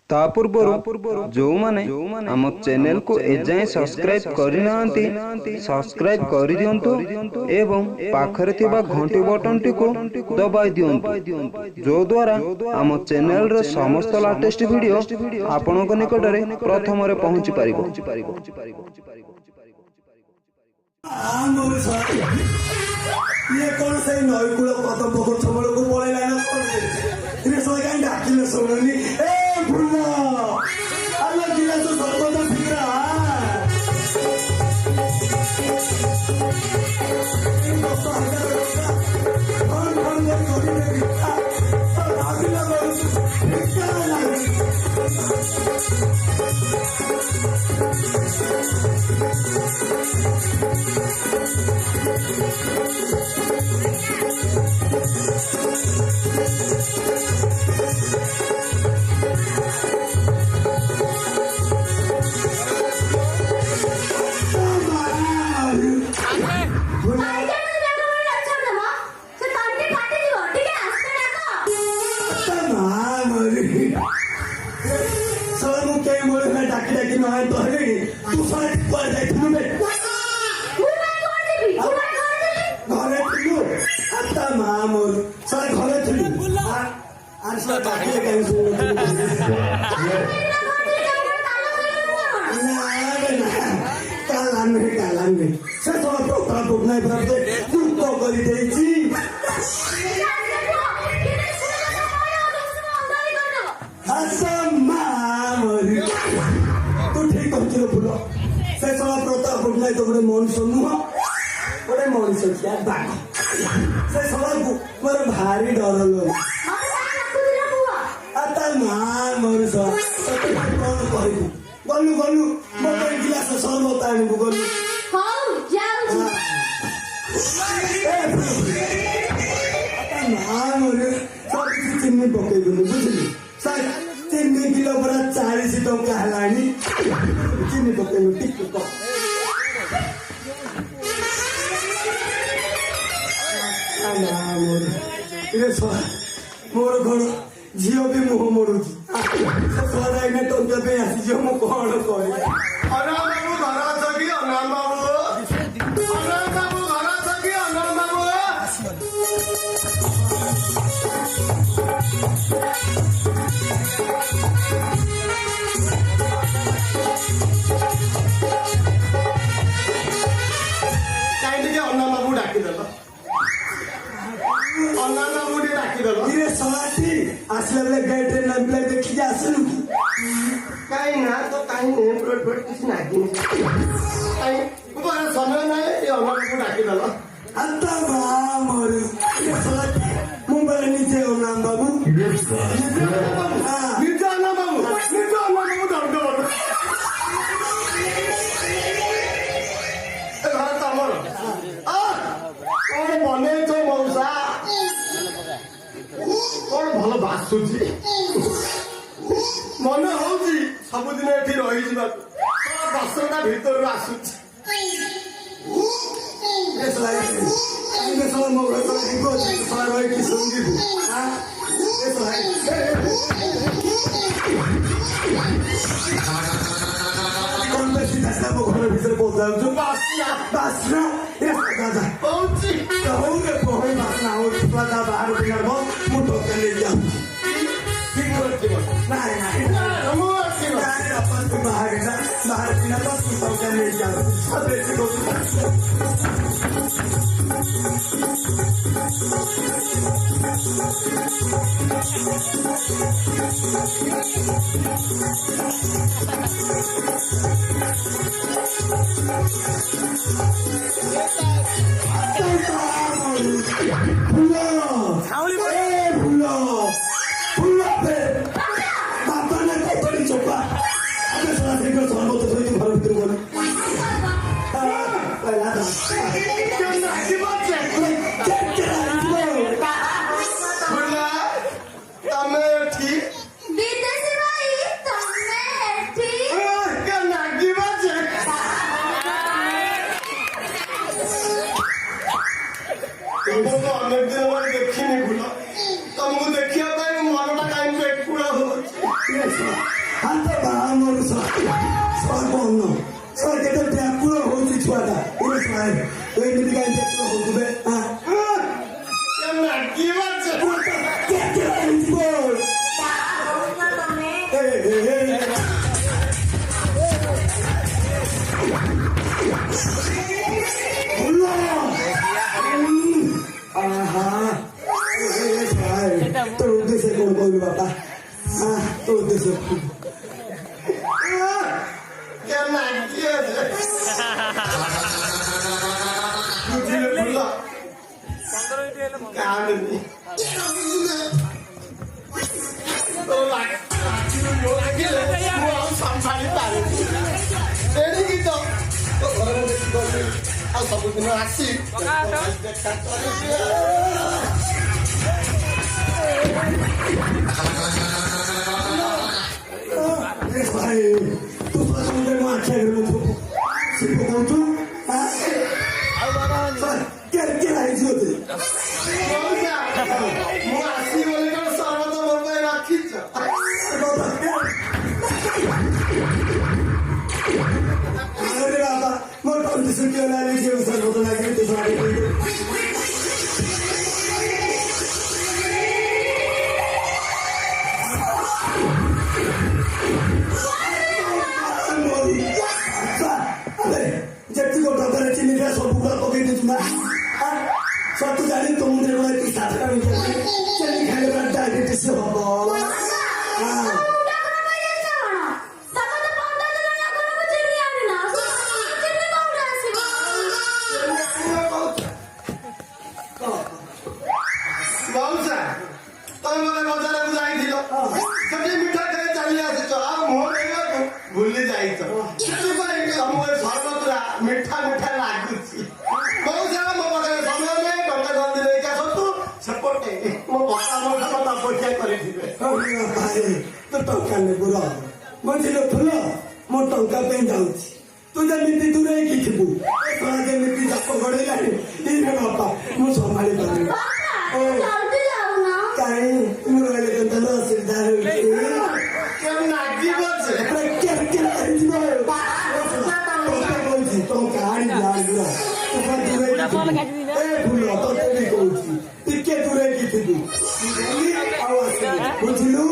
ता पूर्व जो माने आम चैनल को एजाए सब्सक्राइब करना सब्सक्राइब कर दियंतु एवं पाखरे थिबा घंटी बटन टी को दबाई दियंतु जो द्वारा आम चैनल रे समस्त लेटेस्ट वीडियो आपनक निकट रे प्रथम रे पहुंची पारिबो। ये कौन से नईकूल कदम पकड़ छबल को पळैला न कोन रे सोय काई डाकिले सोनी ए भुल्ला अल्लाह दिला तो सर्वदा फिकरा इन दोस्तों हजार कौन कौन ये कोडी में बिता और आगिला फिकरा डाकी डाकी न है तो है तू सारे पर जाई तुम बे घरे थिलु आता मां मोर सारे घरे थिलु आर सा डाकी काई सुन कालान में से सब प्रोग्राम बुकनाई बरते तू तो करी देची से सब प्रताप बुकनाई तो गोटे मनुष्य नुह गोटे मनुष्य क्या बाघ से सब मोर भारी डर लो आता मां मनुष्य कौन कहू गलु गलु मो गिलास सरबत आनिबु गलु आता मां सब चिन्नी पकई बुझली सर 3 किलो पर 40 टंका हलानी चिन्नी पकई टिक को मोर घर झील भी मुह मोड़ू सदाई टंका पे आसी मु कौन कर आसला बेले गेट रे नाम प्लेट देखी जा आसलु काई ना तो काई ने प्लेट प्लेट किछ नागी काई ऊपर समय ना ये अनर को डाकी दला अंता बा मोर ये सलाती मुंबई नीचे ओ नाम बाबू हां नीचे ना बाबू दम दम ए घर तमर आ और बने तो मौसा कौन भल बासुची मन हूँ सबुदिन ये रही 10टा भर आसूची घर भर पहुंचा बासना बाहर मुठो ले जाऊ बाहर ले जाऊ देखी तुमको देखिए मनटा कहीं पेट पूरा हो ସର୍ବନ୍ନ ସର କେତେ ବ୍ୟାକୁଳ ହଉଛି ଛୁଆଟା ଏବେ ଶୁଣାଏ ଏମିତି କାହିଁ ବ୍ୟାକୁଳ ହଉଥିବେ তোর উদ্দেশ্যে কোন করবি বাবা তোর উদ্দেশ্যে ଆଉ ସବୁଦିନ ଆସି ତୁ ମୋ ଆଖି ଆଗରେ ମୁଁ ଶିଳ୍ପ କହୁଛୁ କେତେ ହେଇଛି ମୁଁ ଆସି ବୋଲି କଣ ସର୍ବତ ମୋ ପାଇଁ ରଖିଛ ବାବା ମୋ ଟନ୍ତି ଶୁଖିଗଲାଣି ସେ ସର୍ବତ ଲାଗିଲେ ତୁ ଯେତିକ ଟଙ୍କାରେ ଚିନି ଦିଆ ସବୁ ଗୁଡା ପକେଇ ଦେଇଛୁ ନା ସତୁ ଜାଣି ତୋ ମୁଣ୍ଡରେ ଗୁଡା ସାତଟା ଚିନି ଖାଇଲେ ଡାଇବେଟିସ୍ ହବ ତମେ ମତେ ବଜାରକୁ ଯାଇଥିଲ ସେଠି ମିଠା ଖାଇ ଚାଲି ଆସିଛ ଆଉ ମୋ ଭୁଲି ଯାଇଛ ସେଥିପାଇଁ ତମକୁ ସର୍ବତୁରା ମିଠା ମିଠା ଲାଗୁଛି ବହୁ ସାରା ମୋ ପାଖରେ ସମୟ ନାହିଁ ଟଙ୍କା ଜଲ୍ଦି ନେଇକି ଆସନ୍ତୁ ସେପଟେ ମୋ ବାପା ମୋ କଥା ଅପେକ୍ଷା କରିଥିବେ ତୁ ଟଙ୍କା ନେବୁ ବୁଝିଲୁ ଫୁଲ ମୋ ଟଙ୍କା ପାଇଁ ଯାଉଛି ତୁ ଯେମିତି ଦୂରେଇକି ଥିବୁ ଯେମିତି ଚାପ ଗଡେଇଲାଣି ଇରେ ବାପା ମୁଁ ସମ୍ଭାଳି ପାରିବି କାହିଁ ମୁଁ ରହିଲେ କେତେ ଅସୁବିଧା ହେଉଛି ଟଙ୍କା ଫୁଲ ତତେ ବି କହୁଛି ଟିକେ ଦୂରେଇକି ଥିବୁ ଆଉ ଆସିବୁ ବୁଝିଲୁ